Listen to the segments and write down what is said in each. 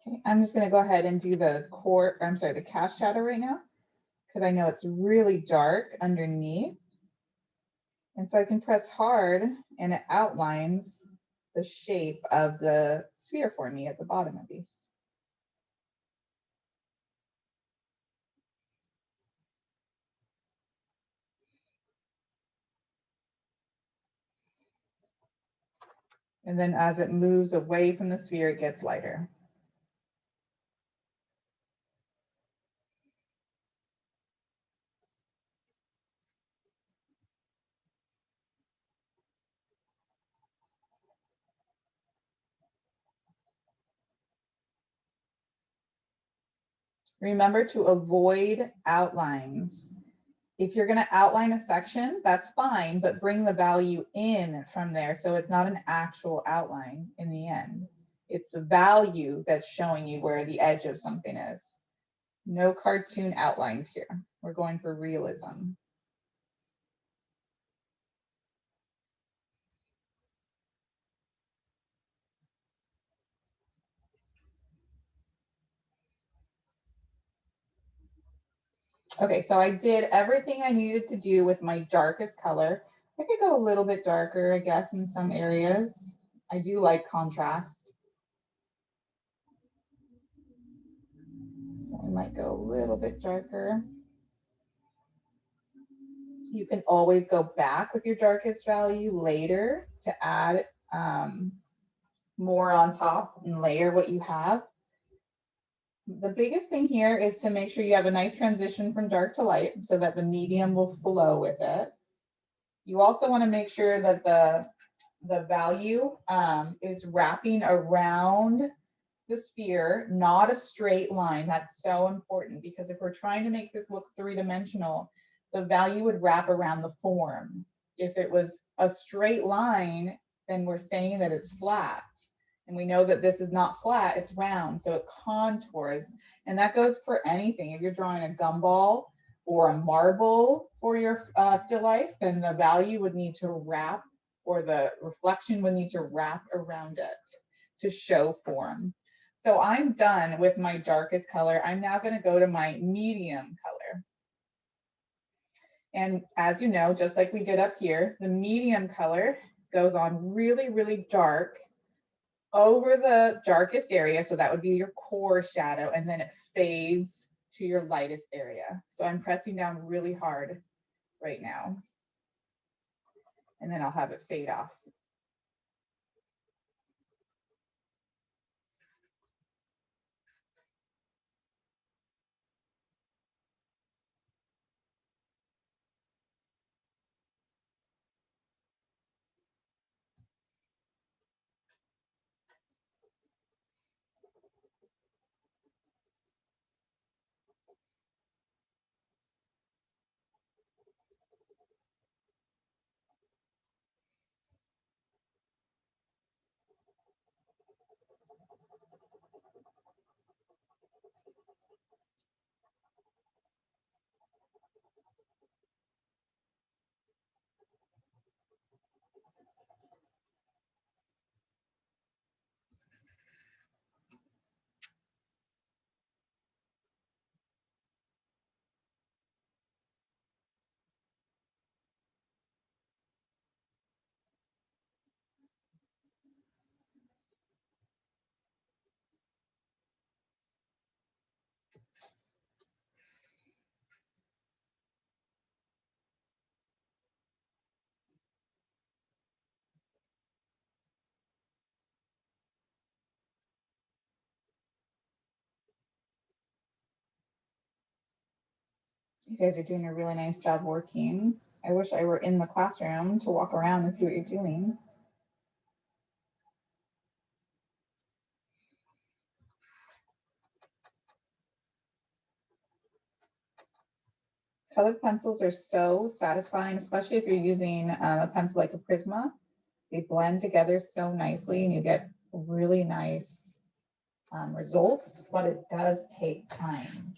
Okay, I'm just gonna go ahead and do the core, I'm sorry, the cast shadow right now, because I know it's really dark underneath. And so I can press hard and it outlines the shape of the sphere for me at the bottom of these. And then as it moves away from the sphere, it gets lighter. Remember to avoid outlines. If you're going to outline a section, that's fine, but bring the value in from there so it's not an actual outline in the end. It's the value that's showing you where the edge of something is. No cartoon outlines here. We're going for realism. Okay, so I did everything I needed to do with my darkest color. I could go a little bit darker, I guess, in some areas. I do like contrast. So I might go a little bit darker. You can always go back with your darkest value later to add more on top and layer what you have. The biggest thing here is to make sure you have a nice transition from dark to light so that the medium will flow with it. You also want to make sure that the value is wrapping around the sphere, not a straight line. That's so important because if we're trying to make this look three-dimensional, the value would wrap around the form. If it was a straight line, then we're saying that it's flat. And we know that this is not flat, it's round, so it contours. And that goes for anything. If you're drawing a gumball or a marble for your still life, then the value would need to wrap, or the reflection would need to wrap around it to show form. So I'm done with my darkest color. I'm now going to go to my medium color. And as you know, just like we did up here, the medium color goes on really, really dark over the darkest area. So that would be your core shadow. And then it fades to your lightest area. So I'm pressing down really hard right now. And then I'll have it fade off. You guys are doing a really nice job working. I wish I were in the classroom to walk around and see what you're doing. Colored pencils are so satisfying, especially if you're using a pencil like a Prisma. They blend together so nicely and you get really nice results, but it does take time.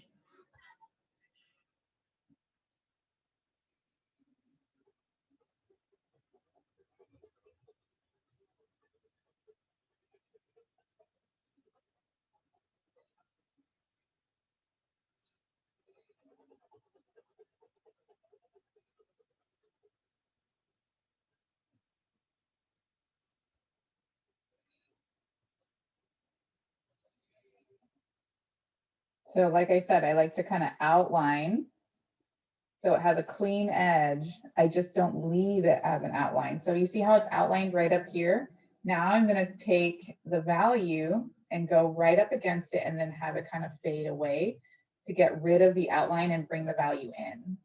So like I said, I like to kind of outline so it has a clean edge. I just don't leave it as an outline. So you see how it's outlined right up here? Now I'm going to take the value and go right up against it and then have it kind of fade away to get rid of the outline and bring the value in.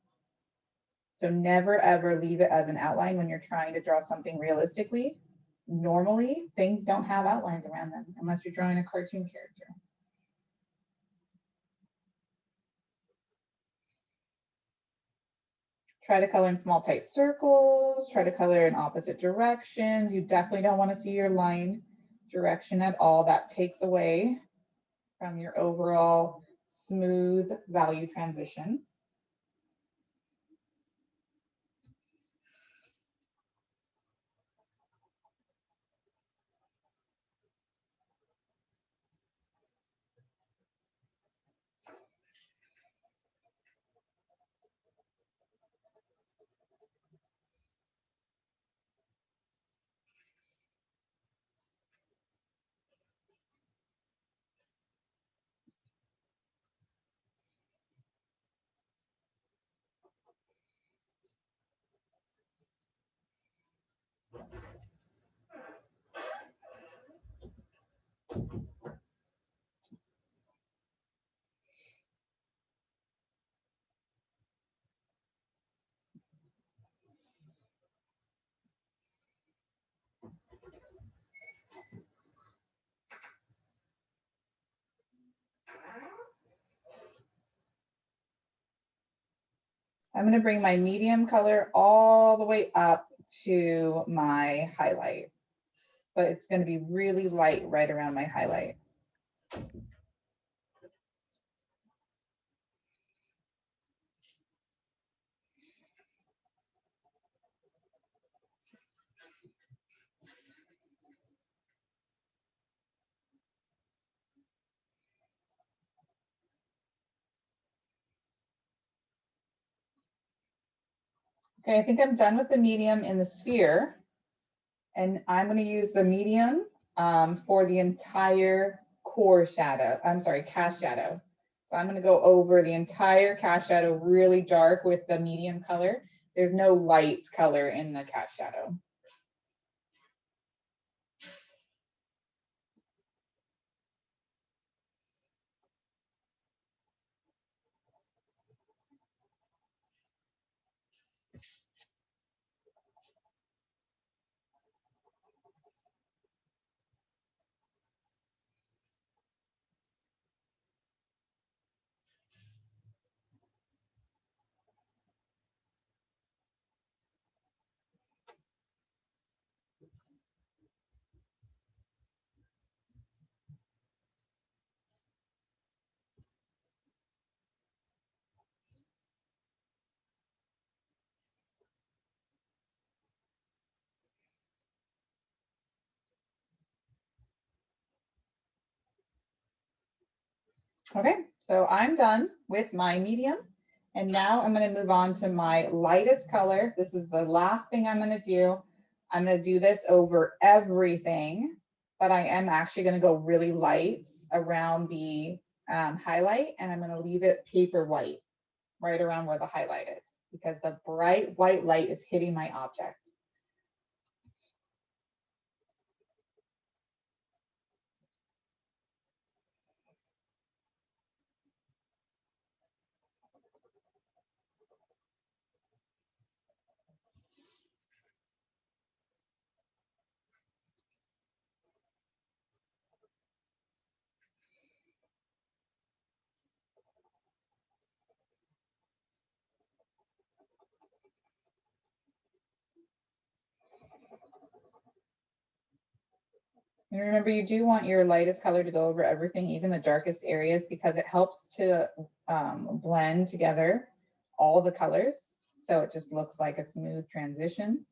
So never ever leave it as an outline when you're trying to draw something realistically. Normally, things don't have outlines around them unless you're drawing a cartoon character. Try to color in small tight circles, try to color in opposite directions. You definitely don't want to see your line direction at all. That takes away from your overall smooth value transition. I'm going to bring my medium color all the way up to my highlight, but it's going to be really light right around my highlight. Okay, I think I'm done with the medium in the sphere. And I'm going to use the medium for the entire core shadow. I'm sorry, cast shadow. So I'm going to go over the entire cast shadow really dark with the medium color. There's no light color in the cast shadow. Okay, so I'm done with my medium. And now I'm going to move on to my lightest color. This is the last thing I'm going to do. I'm going to do this over everything, but I am actually going to go really light around the highlight, and I'm going to leave it paper white right around where the highlight is because the bright white light is hitting my object. And remember, you do want your lightest color to go over everything, even the darkest areas, because it helps to blend together all the colors. So it just looks like a smooth transition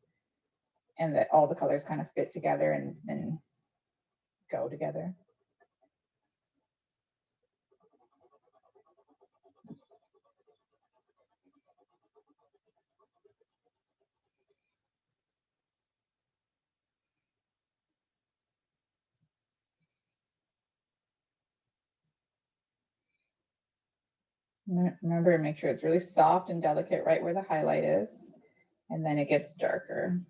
and that all the colors kind of fit together and go together. Remember to make sure it's really soft and delicate right where the highlight is, and then it gets darker.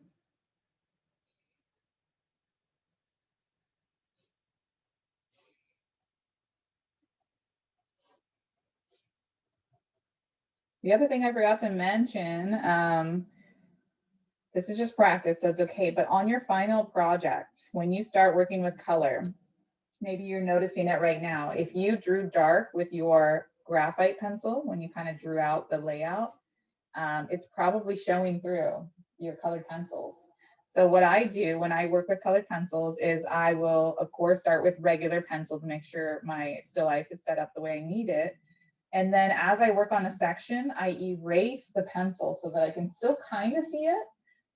The other thing I forgot to mention, this is just practice, so it's okay, but on your final project, when you start working with color, maybe you're noticing it right now. If you drew dark with your graphite pencil, when you kind of drew out the layout, it's probably showing through your colored pencils. So what I do when I work with colored pencils is I will, of course, start with regular pencil to make sure my still life is set up the way I need it. And then as I work on a section, I erase the pencil so that I can still kind of see it,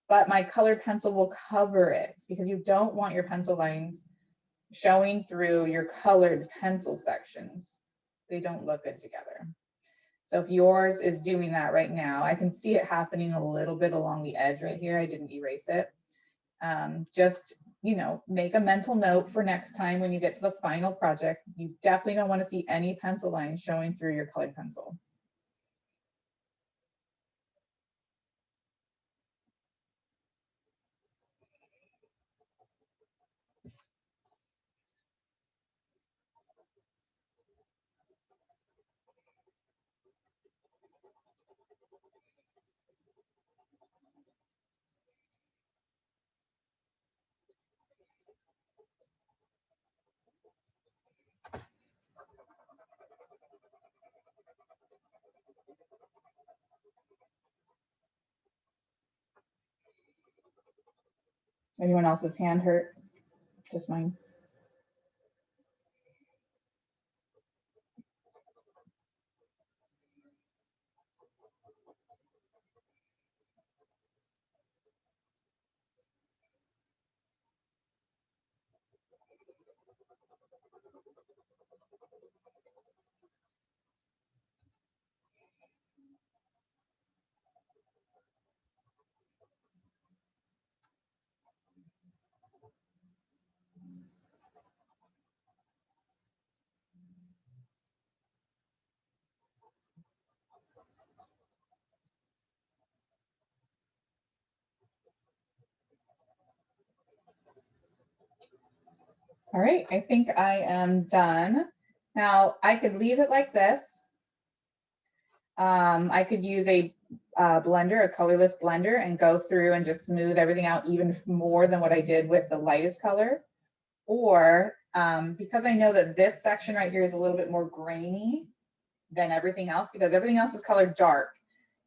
but my colored pencil will cover it, because you don't want your pencil lines showing through your colored pencil sections. They don't look good together. So if yours is doing that right now, I can see it happening a little bit along the edge right here. I didn't erase it. Just, you know, make a mental note for next time when you get to the final project. You definitely don't want to see any pencil lines showing through your colored pencil. Anyone else's hand hurt? Just mine. All right, I think I am done. Now I could leave it like this. I could use a blender, a colorless blender, and go through and just smooth everything out even more than what I did with the lightest color. Or because I know that this section right here is a little bit more grainy than everything else, because everything else is colored dark.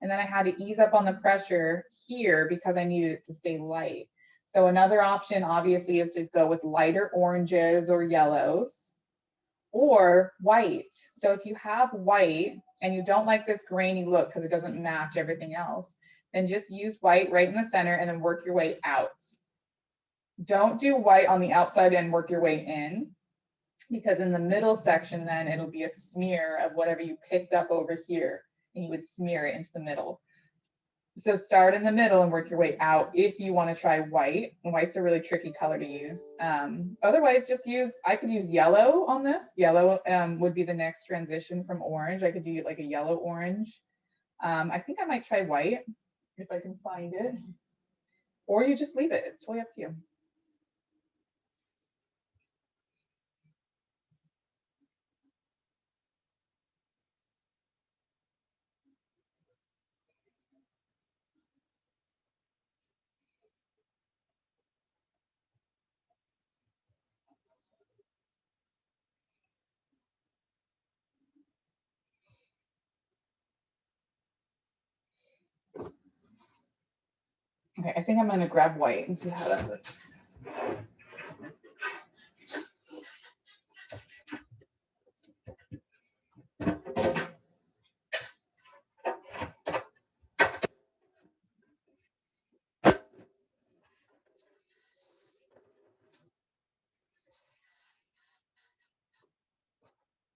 And then I had to ease up on the pressure here because I needed it to stay light. So another option obviously is to go with lighter oranges or yellows, or white. So if you have white and you don't like this grainy look because it doesn't match everything else, then just use white right in the center and then work your way out. Don't do white on the outside and work your way in, because in the middle section, then it'll be a smear of whatever you picked up over here, and you would smear it into the middle. So start in the middle and work your way out if you want to try white. White's a really tricky color to use. Otherwise, just use, I could use yellow on this. Yellow would be the next transition from orange. I could do like a yellow orange. I think I might try white if I can find it. Or you just leave it. It's totally up to you. Okay, I think I'm going to grab white and see how that looks.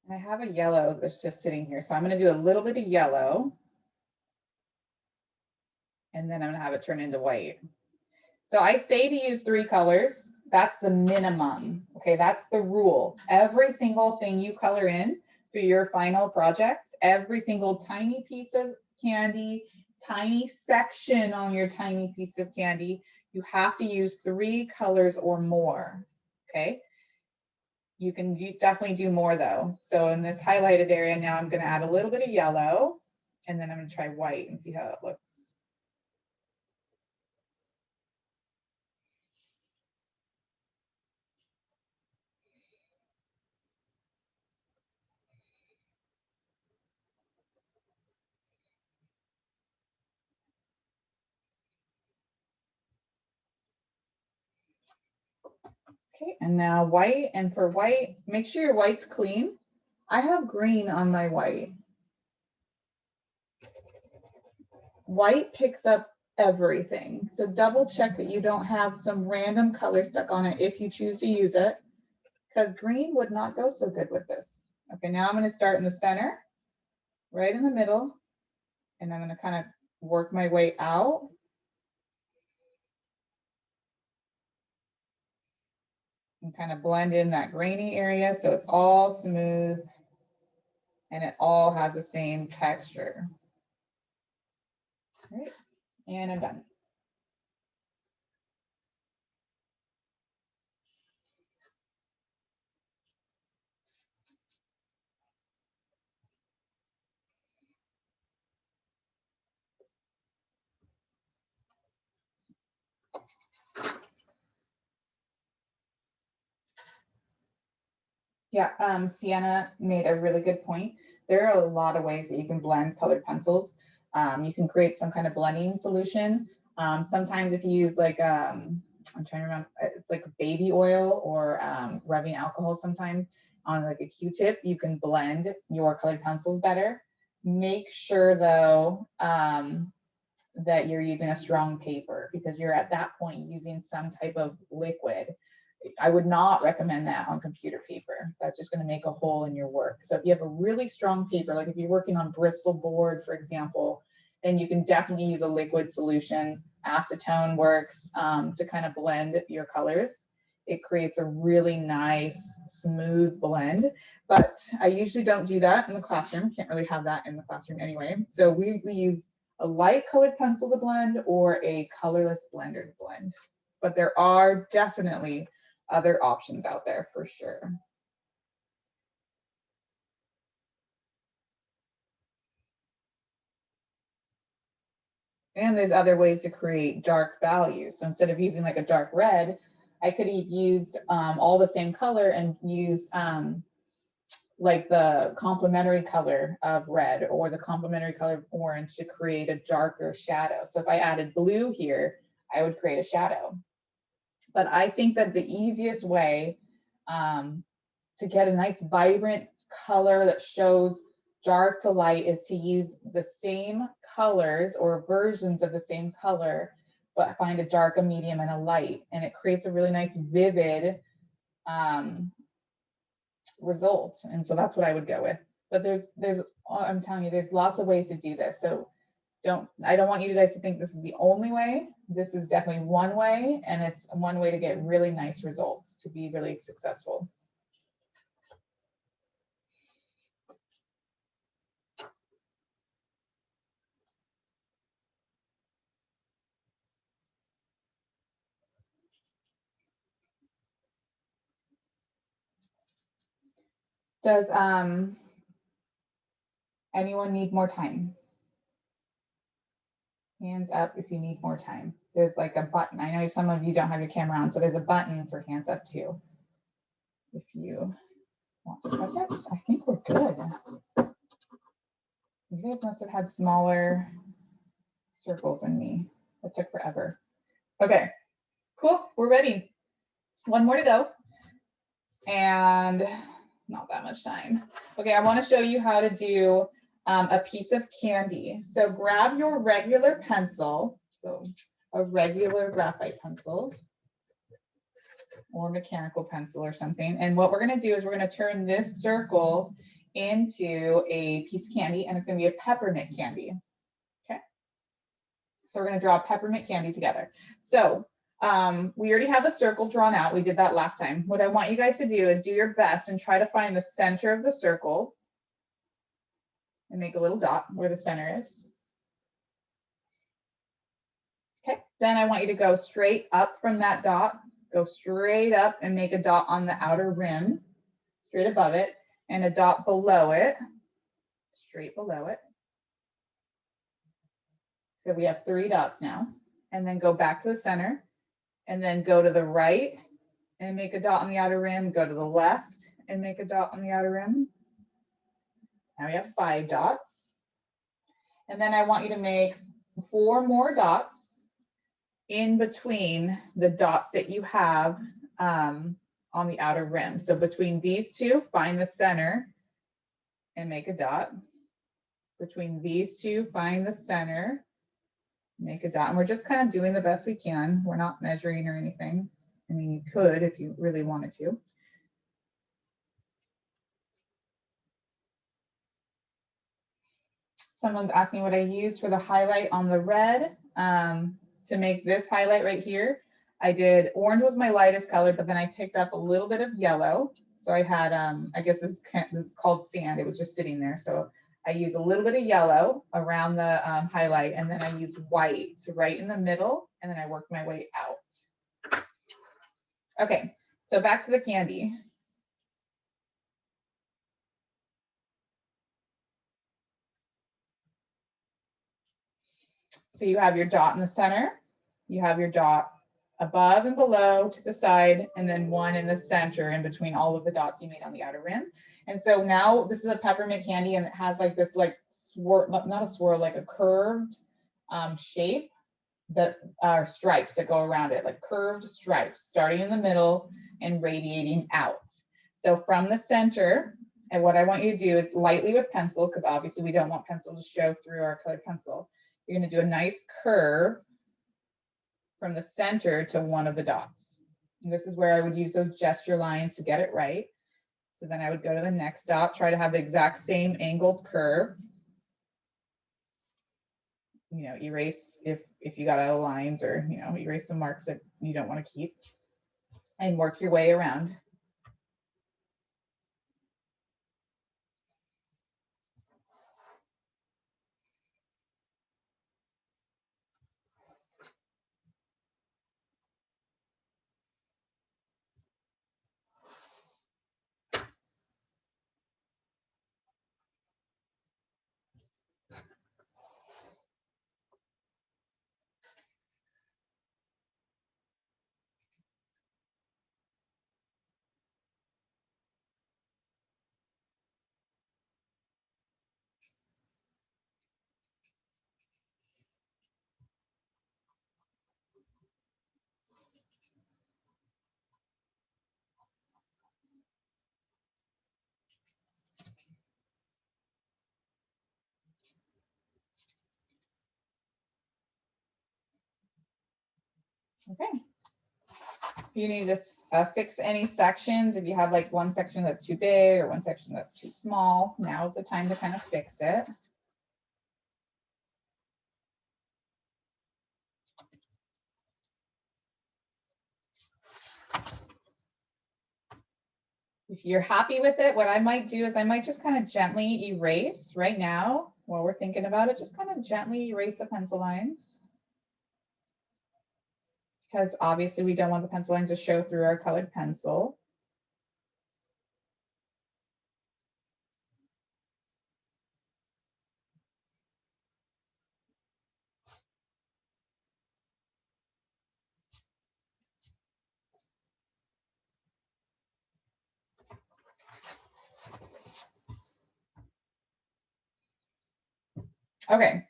And I have a yellow that's just sitting here. So I'm going to do a little bit of yellow. And then I'm going to have it turn into white. So I say to use 3 colors. That's the minimum. Okay, that's the rule. Every single thing you color in, for your final project, every single tiny piece of candy, tiny section on your tiny piece of candy, you have to use 3 colors or more, okay? You can definitely do more though. So in this highlighted area now, I'm gonna add a little bit of yellow, and then I'm gonna try white and see how it looks. Okay, and now white, and for white, make sure your white's clean. I have green on my white. White picks up everything, so double check that you don't have some random color stuck on it if you choose to use it, because green would not go so good with this. Okay, now I'm going to start in the center, right in the middle, and I'm going to kind of work my way out. And kind of blend in that grainy area so it's all smooth and it all has the same texture. All right, and I'm done. Yeah, Sienna made a really good point. There are a lot of ways that you can blend colored pencils. You can create some kind of blending solution. Sometimes if you use like, I'm trying to remember, it's like baby oil or rubbing alcohol sometimes on like a Q-tip, you can blend your colored pencils better. Make sure though, that you're using a strong paper because you're at that point using some type of liquid. I would not recommend that on computer paper. That's just going to make a hole in your work. So if you have a really strong paper, like if you're working on Bristol board, for example, then you can definitely use a liquid solution. Acetone works to kind of blend your colors. It creates a really nice, smooth blend. But I usually don't do that in the classroom. Can't really have that in the classroom anyway. So we use a light colored pencil to blend or a colorless blender to blend. But there are definitely other options out there for sure. And there's other ways to create dark values. So instead of using like a dark red, I could have used all the same color and used like the complementary color of red or the complementary color of orange to create a darker shadow. So if I added blue here, I would create a shadow. But I think that the easiest way to get a nice vibrant color that shows dark to light is to use the same colors or versions of the same color, but find a dark, a medium, and a light. And it creates a really nice, vivid result. And so that's what I would go with. But there's I'm telling you, there's lots of ways to do this. So I don't want you guys to think this is the only way. This is definitely one way, and it's one way to get really nice results, to be really successful. Does anyone need more time? Hands up if you need more time. There's like a button. I know some of you don't have your camera on, so there's a button for hands up too. If you want to press it, I think we're good. You guys must have had smaller circles than me. It took forever. Okay, cool, we're ready. One more to go. And not that much time. Okay, I want to show you how to do a piece of candy. So grab your regular pencil, so a regular graphite pencil or mechanical pencil or something. And what we're going to do is we're going to turn this circle into a piece of candy, and it's going to be a peppermint candy. Okay. So we're going to draw peppermint candy together. So we already have the circle drawn out. We did that last time. What I want you guys to do is do your best and try to find the center of the circle. and make a little dot where the center is. Okay, then I want you to go straight up from that dot, go straight up and make a dot on the outer rim, straight above it, and a dot below it, straight below it. So we have 3 dots now, and then go back to the center, and then go to the right and make a dot on the outer rim, go to the left and make a dot on the outer rim. Now we have 5 dots. And then I want you to make 4 more dots in between the dots that you have on the outer rim. So between these 2, find the center and make a dot. Between these 2, find the center, make a dot. And we're just kind of doing the best we can. We're not measuring or anything. I mean, you could if you really wanted to. Someone's asking what I used for the highlight on the red. To make this highlight right here, I did, orange was my lightest color, but then I picked up a little bit of yellow. So I had, I guess this is called sand. It was just sitting there. So I used a little bit of yellow around the highlight, and then I used white right in the middle, and then I worked my way out. Okay, so back to the candy. So you have your dot in the center, you have your dot above and below to the side, and then 1 in the center in between all of the dots you made on the outer rim. And so now this is a peppermint candy, and it has like this like swirl, not a swirl, like a curved shape that are stripes that go around it, like curved stripes starting in the middle and radiating out. So from the center, and what I want you to do is lightly with pencil, because obviously we don't want pencil to show through our colored pencil. You're going to do a nice curve from the center to one of the dots. And this is where I would use those gesture lines to get it right. So then I would go to the next dot, try to have the exact same angled curve. You know, erase if you got out of lines, or, you know, erase the marks that you don't want to keep, and work your way around. Okay. You need to fix any sections. If you have like one section that's too big or one section that's too small, now's the time to kind of fix it. If you're happy with it, what I might do is I might just kind of gently erase right now while we're thinking about it, just kind of gently erase the pencil lines. Because obviously we don't want the pencil lines to show through our colored pencil. Okay,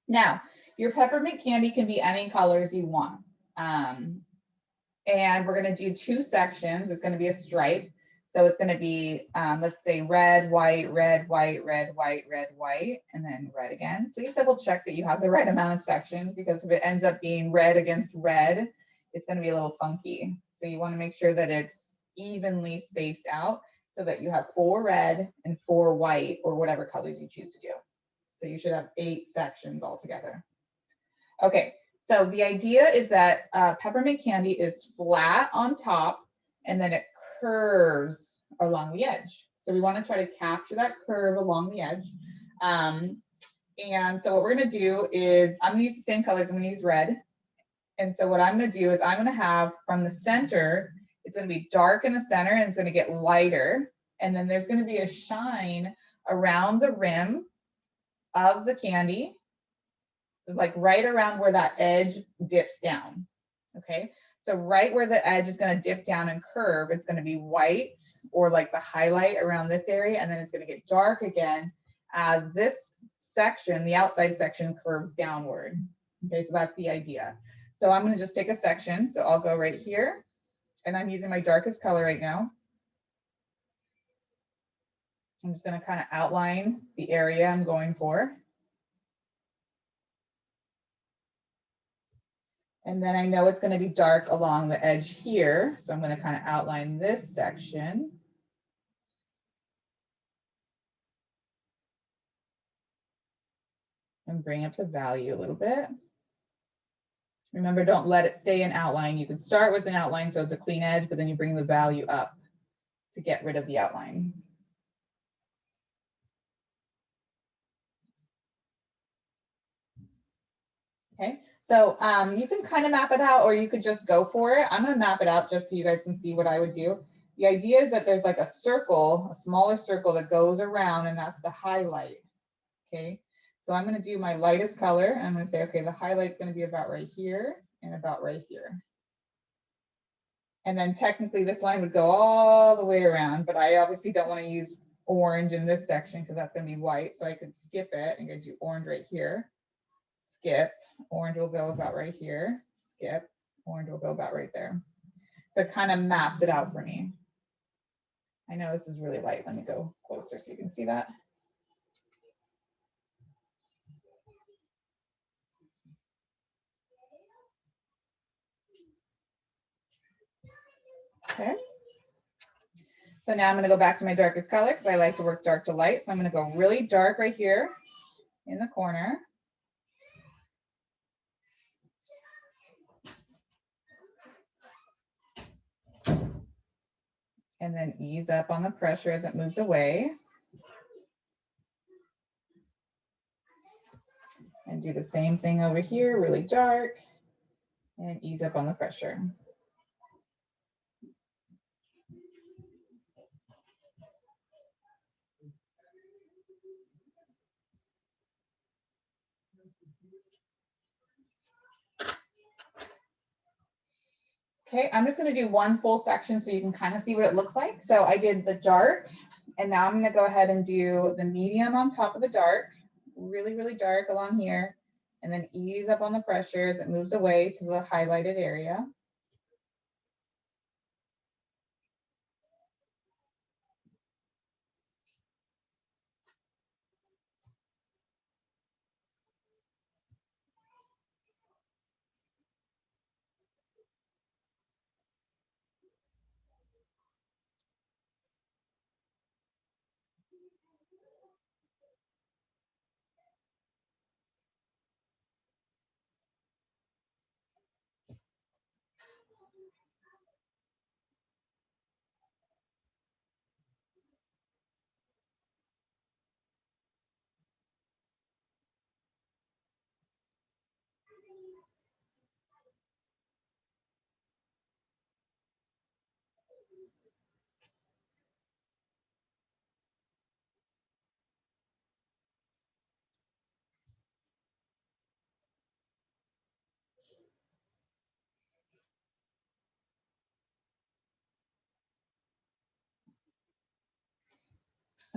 now your peppermint candy can be any colors you want. And we're going to do 2 sections. It's going to be a stripe. So it's going to be, let's say red, white, red, white, red, white, red, white, and then red again. Please double check that you have the right amount of sections, because if it ends up being red against red, it's going to be a little funky. So you want to make sure that it's evenly spaced out so that you have 4 red and 4 white, or whatever colors you choose to do. So you should have 8 sections altogether. Okay, so the idea is that peppermint candy is flat on top, and then it curves along the edge. So we want to try to capture that curve along the edge. And so what we're gonna do is, I'm gonna use the same colors, I'm gonna use red. And so what I'm gonna do is I'm gonna have from the center, it's gonna be dark in the center and it's gonna get lighter. And then there's gonna be a shine around the rim of the candy, like right around where that edge dips down, okay? So right where the edge is gonna dip down and curve, it's gonna be white or like the highlight around this area, and then it's gonna get dark again as this section, the outside section, curves downward. Okay, so that's the idea. So I'm gonna just pick a section. So I'll go right here, and I'm using my darkest color right now. I'm just gonna kind of outline the area I'm going for. And then I know it's gonna be dark along the edge here. So I'm gonna kind of outline this section. And bring up the value a little bit. Remember, don't let it stay an outline. You can start with an outline so it's a clean edge, but then you bring the value up to get rid of the outline. Okay, so you can kind of map it out or you could just go for it. I'm gonna map it out just so you guys can see what I would do. The idea is that there's like a circle, a smaller circle that goes around, and that's the highlight, okay? So I'm gonna do my lightest color, and I'm gonna say, okay, the highlight's gonna be about right here and about right here. And then technically this line would go all the way around, but I obviously don't wanna use orange in this section because that's gonna be white, so I could skip it and go do orange right here. Skip, orange will go about right here, skip, orange will go about right there. So it kind of maps it out for me. I know this is really light. Let me go closer so you can see that. Okay. So now I'm gonna go back to my darkest color because I like to work dark to light. So I'm gonna go really dark right here in the corner. And then ease up on the pressure as it moves away. And do the same thing over here, really dark, and ease up on the pressure. Okay, I'm just gonna do one full section so you can kind of see what it looks like. So I did the dark, and now I'm gonna go ahead and do the medium on top of the dark, really, really dark along here, and then ease up on the pressure as it moves away to the highlighted area.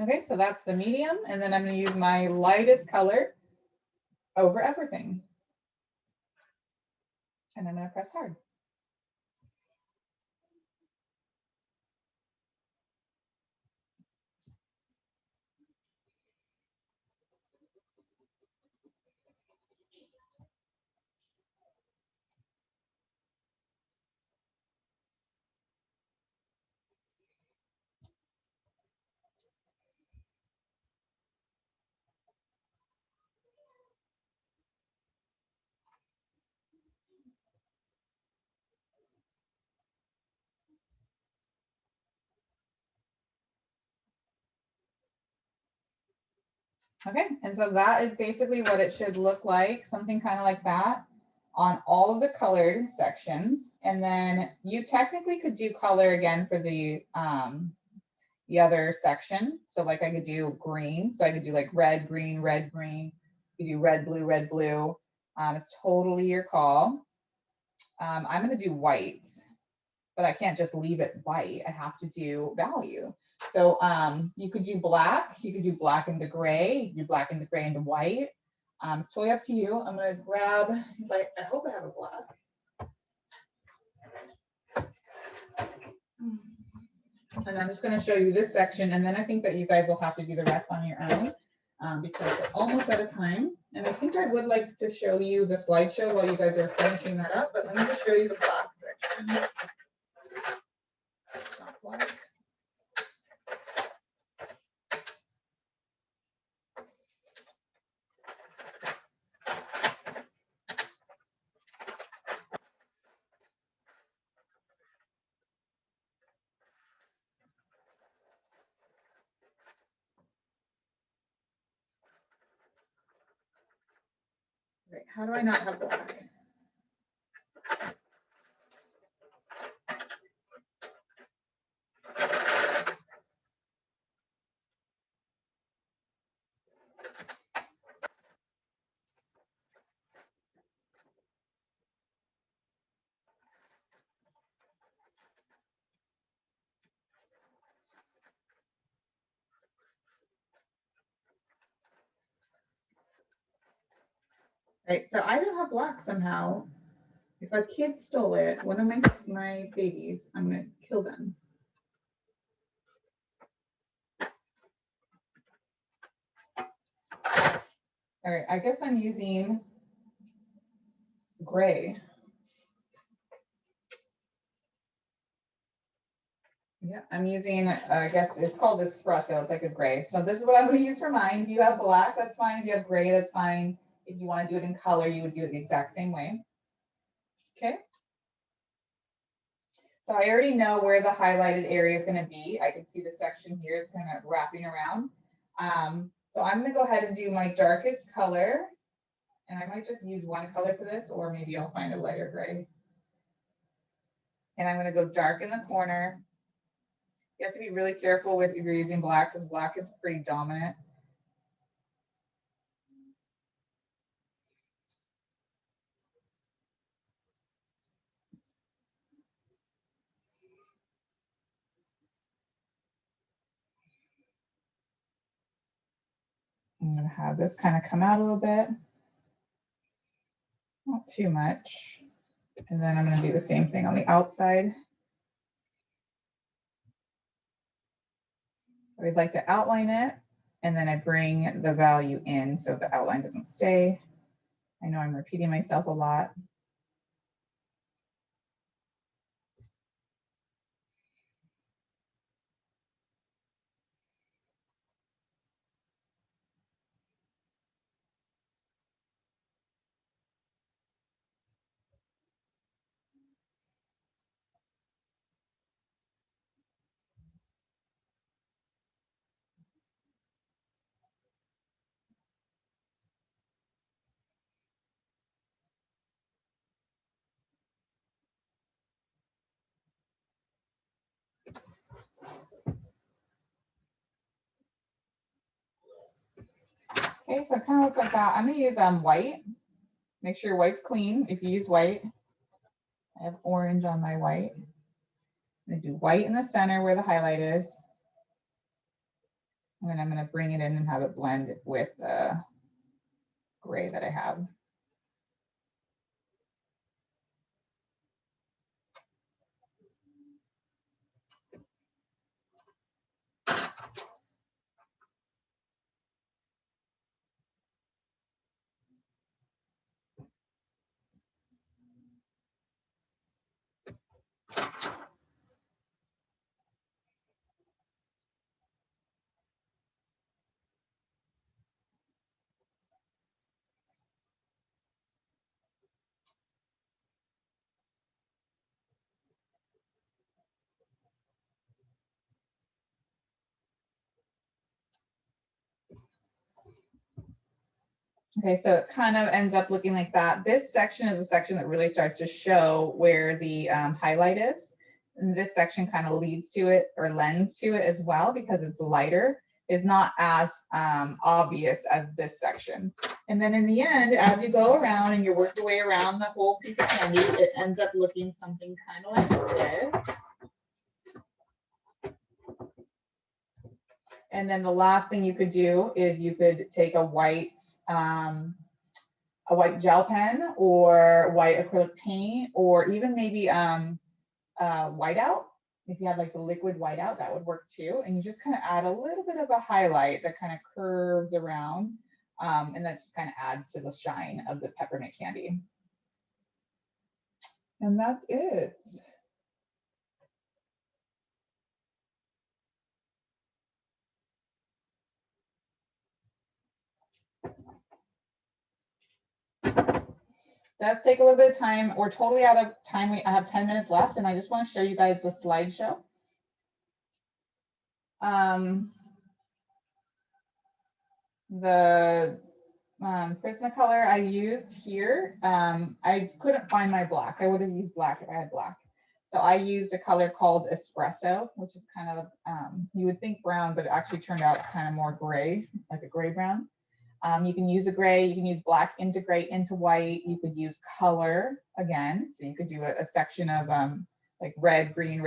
Okay, so that's the medium, and then I'm gonna use my lightest color over everything. And I'm gonna press hard. Okay, and so that is basically what it should look like, something kind of like that on all of the colored sections. And then you technically could do color again for the other section. So like I could do green, so I could do like red, green, red, green. You do red, blue, red, blue. It's totally your call. I'm gonna do white, but I can't just leave it white. I have to do value. So you could do black. You could do black into gray. You could do black into gray into white. It's totally up to you. I'm gonna grab, I hope I have a black. And I'm just gonna show you this section, and then I think that you guys will have to do the rest on your own because we're almost out of time. And I think I would like to show you the slideshow while you guys are finishing that up, but let me just show you the black section. It's not black. Right, how do I not have black? Right, so I don't have black somehow. If a kid stole it, one of my babies, I'm gonna kill them. All right, I guess I'm using gray. Yeah, I'm using, I guess it's called espresso. It's like a gray. So this is what I'm going to use for mine. If you have black, that's fine. If you have gray, that's fine. If you want to do it in color, you would do it the exact same way. Okay. So I already know where the highlighted area is going to be. I can see the section here is kind of wrapping around. So I'm going to go ahead and do my darkest color. And I might just use one color for this, or maybe I'll find a lighter gray. And I'm going to go dark in the corner. You have to be really careful with if you're using black, because black is pretty dominant. I'm going to have this kind of come out a little bit, not too much. And then I'm going to do the same thing on the outside. I always like to outline it, and then I bring the value in so the outline doesn't stay. I know I'm repeating myself a lot. Okay, so it kind of looks like that. I'm going to use white. Make sure your white's clean if you use white. I have orange on my white. I'm going to do white in the center where the highlight is. And then I'm going to bring it in and have it blend with the gray that I have. Okay, so it kind of ends up looking like that. This section is a section that really starts to show where the highlight is. And this section kind of leads to it or lends to it as well because it's lighter. It's not as obvious as this section. And then in the end, as you go around and you work your way around the whole piece of candy, it ends up looking something kind of like this. And then the last thing you could do is you could take a white gel pen or white acrylic paint, or even maybe whiteout. If you have like the liquid whiteout, that would work too. And you just kind of add a little bit of a highlight that kind of curves around, and that just kind of adds to the shine of the peppermint candy. And that's it. Let's take a little bit of time. We're totally out of time. I have 10 minutes left, and I just want to show you guys the slideshow. The Prismacolor I used here, I couldn't find my black. I would have used black if I had black. So I used a color called Espresso, which is kind of, you would think brown, but it actually turned out kind of more gray, like a gray brown. You can use a gray, you can use black into gray into white. You could use color again. So you could do a section of like red, green,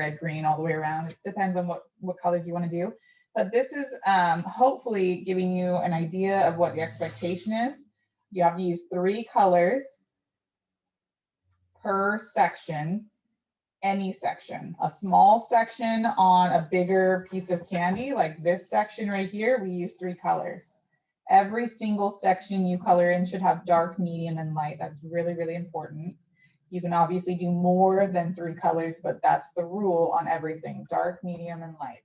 all the way around. It depends on what colors you want to do. But this is hopefully giving you an idea of what the expectation is. You have to use 3 colors per section, any section. A small section on a bigger piece of candy, like this section right here, we use 3 colors. Every single section you color in should have dark, medium, and light. That's really, really important. You can obviously do more than 3 colors, but that's the rule on everything, dark, medium, and light.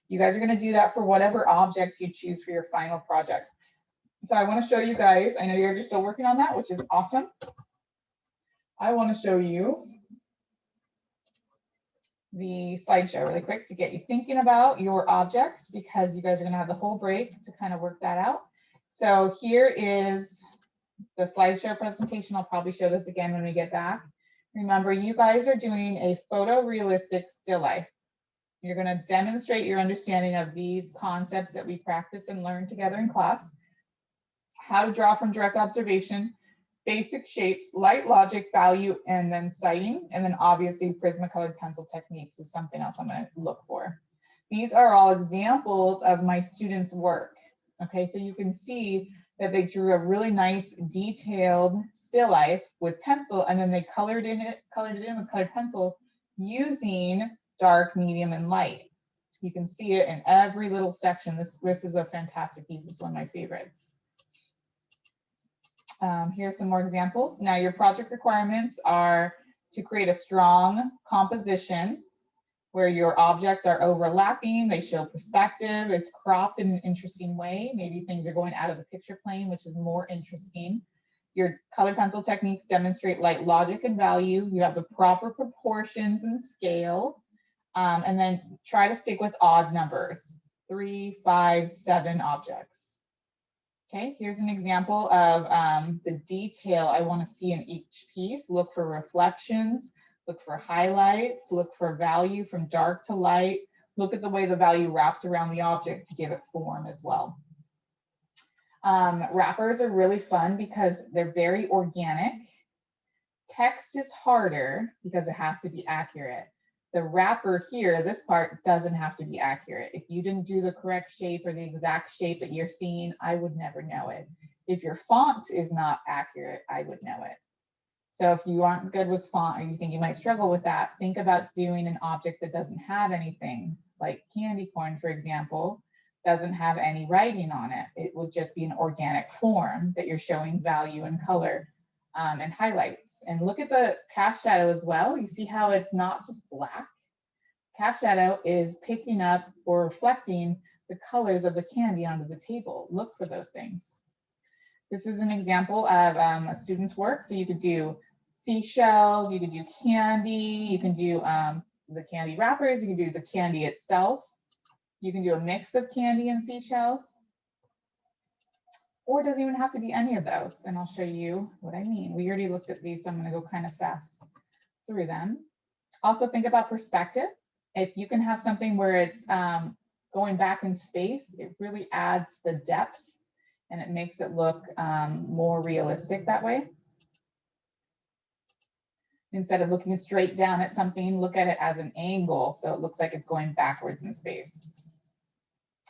You guys are going to do that for whatever objects you choose for your final project. So I want to show you guys, I know you guys are still working on that, which is awesome. I want to show you the slideshow really quick to get you thinking about your objects, because you guys are going to have the whole break to kind of work that out. So here is the slideshow presentation. I'll probably show this again when we get back. Remember, you guys are doing a photorealistic still life. You're going to demonstrate your understanding of these concepts that we practice and learn together in class. How to draw from direct observation, basic shapes, light, logic, value, and then sighting. And then obviously Prisma colored pencil techniques is something else I'm going to look for. These are all examples of my students' work. Okay, so you can see that they drew a really nice detailed still life with pencil, and then they colored it in with colored pencil using dark, medium, and light. You can see it in every little section. This is a fantastic piece. It's one of my favorites. Here's some more examples. Now your project requirements are to create a strong composition where your objects are overlapping, they show perspective, it's cropped in an interesting way. Maybe things are going out of the picture plane, which is more interesting. Your colored pencil techniques demonstrate light, logic, and value. You have the proper proportions and scale. And then try to stick with odd numbers, 3, 5, 7 objects. Okay, here's an example of the detail I want to see in each piece. Look for reflections, look for highlights, look for value from dark to light. Look at the way the value wraps around the object to give it form as well. Wrappers are really fun because they're very organic. Text is harder because it has to be accurate. The wrapper here, this part doesn't have to be accurate. If you didn't do the correct shape or the exact shape that you're seeing, I would never know it. If your font is not accurate, I would know it. So if you aren't good with font or you think you might struggle with that, think about doing an object that doesn't have anything, like candy corn, for example, doesn't have any writing on it. It will just be an organic form that you're showing value and color and highlights. And look at the cast shadow as well. You see how it's not just black. Cast shadow is picking up or reflecting the colors of the candy onto the table. Look for those things. This is an example of a student's work. So you could do seashells, you could do candy, you can do the candy wrappers, you can do the candy itself. You can do a mix of candy and seashells. or it doesn't even have to be any of those. And I'll show you what I mean. We already looked at these, so I'm going to go kind of fast through them. Also think about perspective. If you can have something where it's going back in space, it really adds the depth and it makes it look more realistic that way. Instead of looking straight down at something, look at it as an angle so it looks like it's going backwards in space.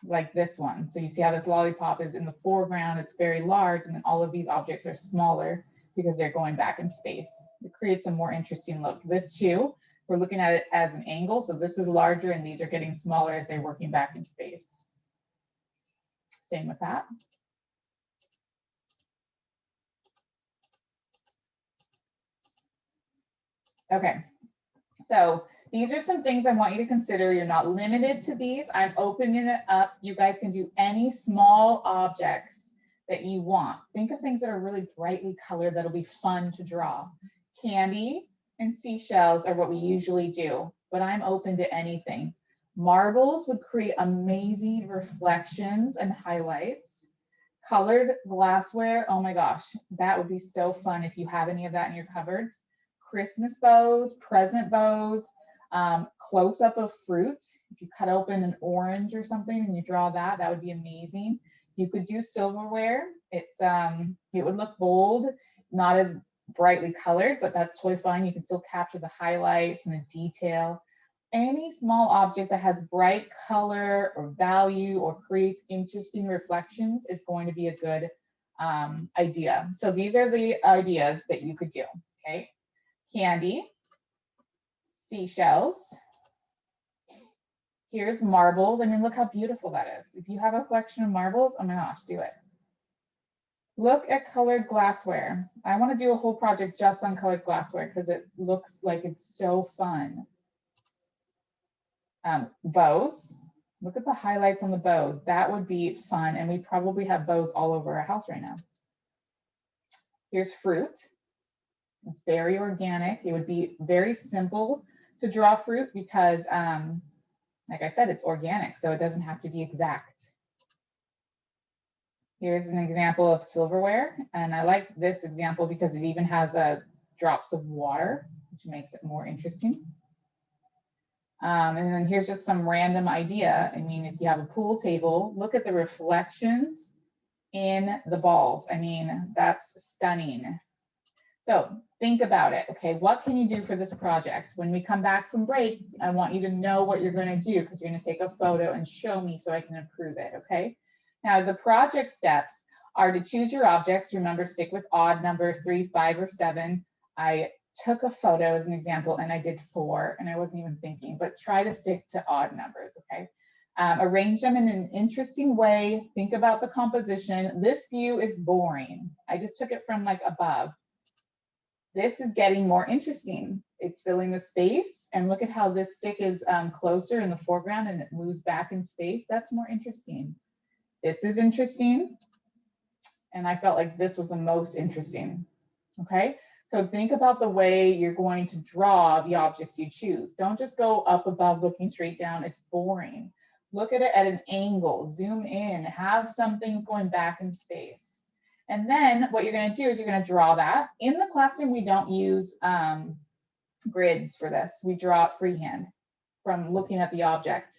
Like this one. So you see how this lollipop is in the foreground, it's very large, and then all of these objects are smaller because they're going back in space. It creates a more interesting look. This too, we're looking at it as an angle, so this is larger and these are getting smaller as they're working back in space. Same with that. Okay, so these are some things I want you to consider. You're not limited to these. I'm opening it up. You guys can do any small objects that you want. Think of things that are really brightly colored that'll be fun to draw. Candy and seashells are what we usually do, but I'm open to anything. Marbles would create amazing reflections and highlights. Colored glassware, oh my gosh, that would be so fun if you have any of that in your cupboards. Christmas bows, present bows, close up of fruit. If you cut open an orange or something and you draw that, that would be amazing. You could do silverware. It would look bold, not as brightly colored, but that's totally fine. You can still capture the highlights and the detail. Any small object that has bright color or value or creates interesting reflections is going to be a good idea. So these are the ideas that you could do, okay? Candy, seashells. Here's marbles. I mean, look how beautiful that is. If you have a collection of marbles, oh my gosh, do it. Look at colored glassware. I want to do a whole project just on colored glassware because it looks like it's so fun. Bows. Look at the highlights on the bows. That would be fun. And we probably have bows all over our house right now. Here's fruit. It's very organic. It would be very simple to draw fruit because, like I said, it's organic, so it doesn't have to be exact. Here's an example of silverware, and I like this example because it even has drops of water, which makes it more interesting. And then here's just some random idea. I mean, if you have a pool table, look at the reflections in the balls. I mean, that's stunning. So think about it, okay? What can you do for this project? When we come back from break, I want you to know what you're gonna do because you're gonna take a photo and show me so I can approve it, okay? Now the project steps are to choose your objects. Remember, stick with odd numbers, 3, 5, or 7. I took a photo as an example and I did 4 and I wasn't even thinking, but try to stick to odd numbers, okay? Arrange them in an interesting way. Think about the composition. This view is boring. I just took it from like above. This is getting more interesting. It's filling the space, and look at how this stick is closer in the foreground and it moves back in space. That's more interesting. This is interesting, and I felt like this was the most interesting, okay? So think about the way you're going to draw the objects you choose. Don't just go up above looking straight down, it's boring. Look at it at an angle, zoom in, have some things going back in space. And then what you're gonna do is you're gonna draw that. In the classroom, we don't use grids for this. We draw it freehand from looking at the object.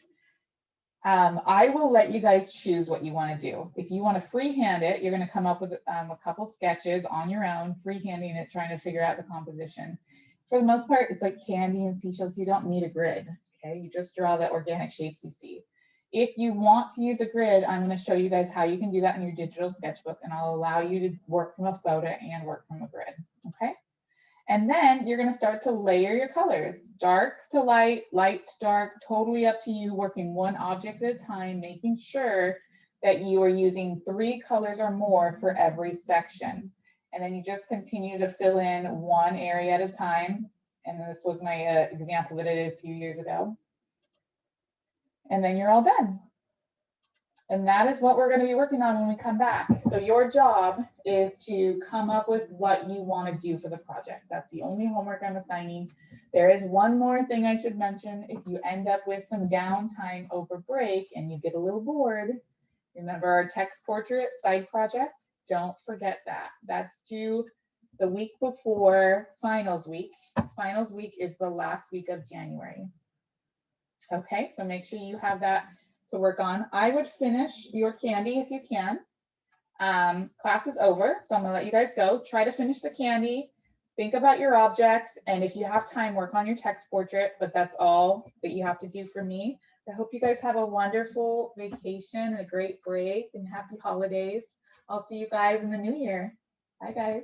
I will let you guys choose what you wanna do. If you wanna freehand it, you're gonna come up with a couple sketches on your own, freehanding it, trying to figure out the composition. For the most part, it's like candy and seashells. You don't need a grid, okay? You just draw the organic shapes you see. If you want to use a grid, I'm going to show you guys how you can do that in your digital sketchbook, and I'll allow you to work from a photo and work from a grid, okay? And then you're going to start to layer your colors, dark to light, light to dark, totally up to you, working one object at a time, making sure that you are using 3 colors or more for every section. And then you just continue to fill in one area at a time. And this was my example that I did a few years ago. And then you're all done. And that is what we're going to be working on when we come back. So your job is to come up with what you want to do for the project. That's the only homework I'm assigning. There is one more thing I should mention. If you end up with some downtime over break and you get a little bored, remember our text portrait side project? Don't forget that. That's due the week before finals week. Finals week is the last week of January. Okay, so make sure you have that to work on. I would finish your candy if you can. Class is over, so I'm gonna let you guys go. Try to finish the candy. Think about your objects, and if you have time, work on your text portrait, but that's all that you have to do for me. I hope you guys have a wonderful vacation, a great break, and happy holidays. I'll see you guys in the new year. Bye, guys.